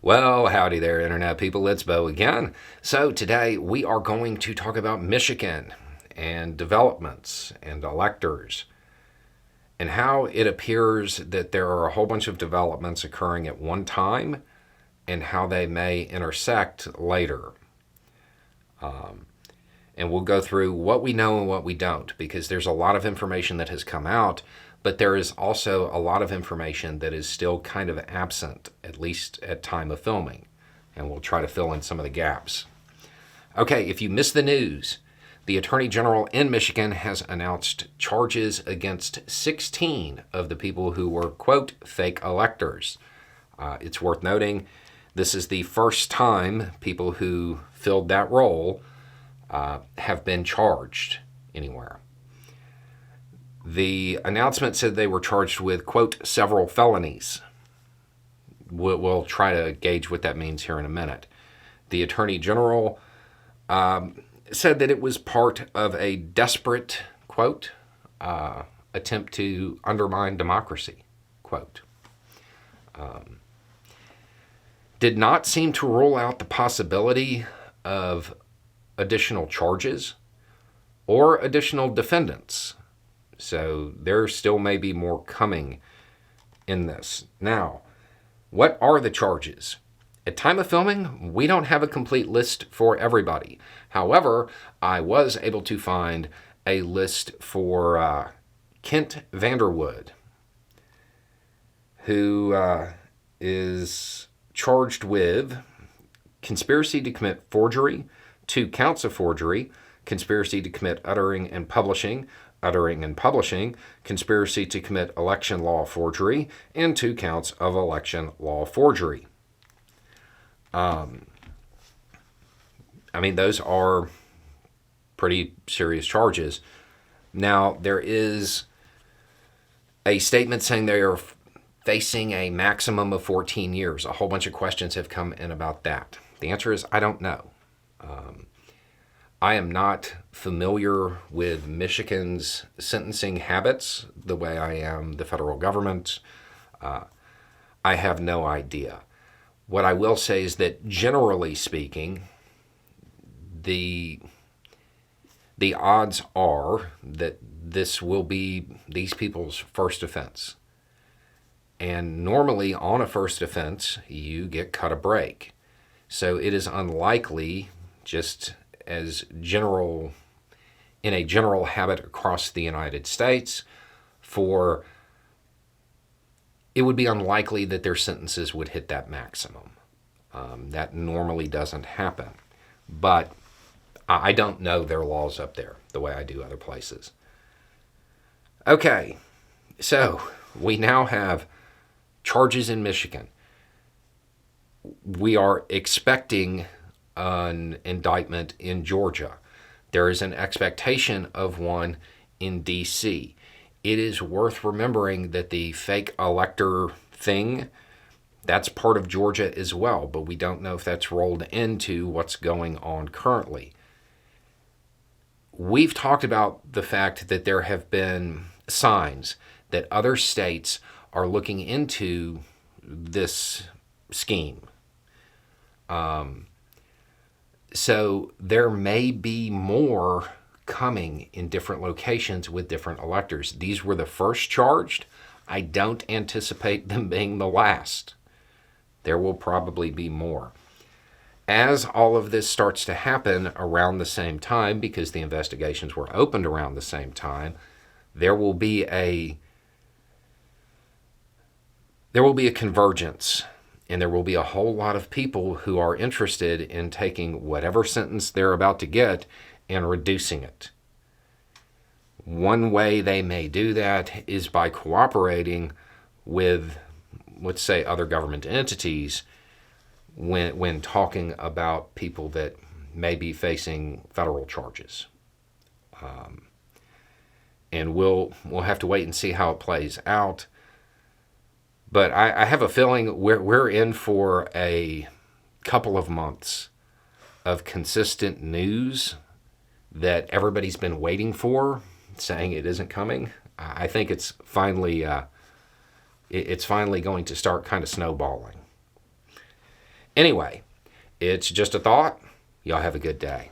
Well, howdy there, Internet people. It's Bo again. So, today we are going to talk about Michigan and developments and electors and how it appears that there are a whole bunch of developments occurring at one time and how they may intersect later. And we'll go through what we know and what we don't, because there's a lot of information that has come out, but there is also a lot of information that is still kind of absent, at least at time of filming. And we'll try to fill in some of the gaps. Okay, if you missed the news, the Attorney General in Michigan has announced charges against 16 of the people who were, quote, fake electors. It's worth noting, this is the first time people who filled that role have been charged anywhere. The announcement said they were charged with, quote, several felonies. We'll try to gauge what that means here in a minute. The Attorney General said that it was part of a desperate, quote, attempt to undermine democracy, quote. Did not seem to rule out the possibility of additional charges or additional defendants. So there still may be more coming in this. Now, what are the charges? At time of filming, we don't have a complete list for everybody. However, I was able to find a list for Kent Vanderwood, who is charged with conspiracy to commit forgery, 2 counts of forgery, conspiracy to commit uttering and publishing, conspiracy to commit election law forgery, and 2 counts of election law forgery. Those are pretty serious charges. Now, there is a statement saying they are facing a maximum of 14 years. A whole bunch of questions have come in about that. The answer is, I don't know. I am not familiar with Michigan's sentencing habits the way I am the federal government. I have no idea. What I will say is that generally speaking, the odds are that this will be these people's first offense. And normally on a first offense, you get cut a break. So it is unlikely, just as in a general habit across the United States, it would be unlikely that their sentences would hit that maximum. That normally doesn't happen. But I don't know their laws up there the way I do other places. Okay, so we now have charges in Michigan. We are expecting an indictment in Georgia. There is an expectation of one in D.C. It is worth remembering that the fake elector thing, that's part of Georgia as well, but we don't know if that's rolled into what's going on currently. We've talked about the fact that there have been signs that other states are looking into this scheme. So there may be more coming in different locations with different electors. These were the first charged. I don't anticipate them being the last. There will probably be more. As all of this starts to happen around the same time, because the investigations were opened around the same time, there will be a convergence. And there will be a whole lot of people who are interested in taking whatever sentence they're about to get and reducing it. One way they may do that is by cooperating with, let's say, other government entities when talking about people that may be facing federal charges. And we'll have to wait and see how it plays out. But I have a feeling we're in for a couple of months of consistent news that everybody's been waiting for, saying it isn't coming. I think it's finally going to start kind of snowballing. Anyway, it's just a thought. Y'all have a good day.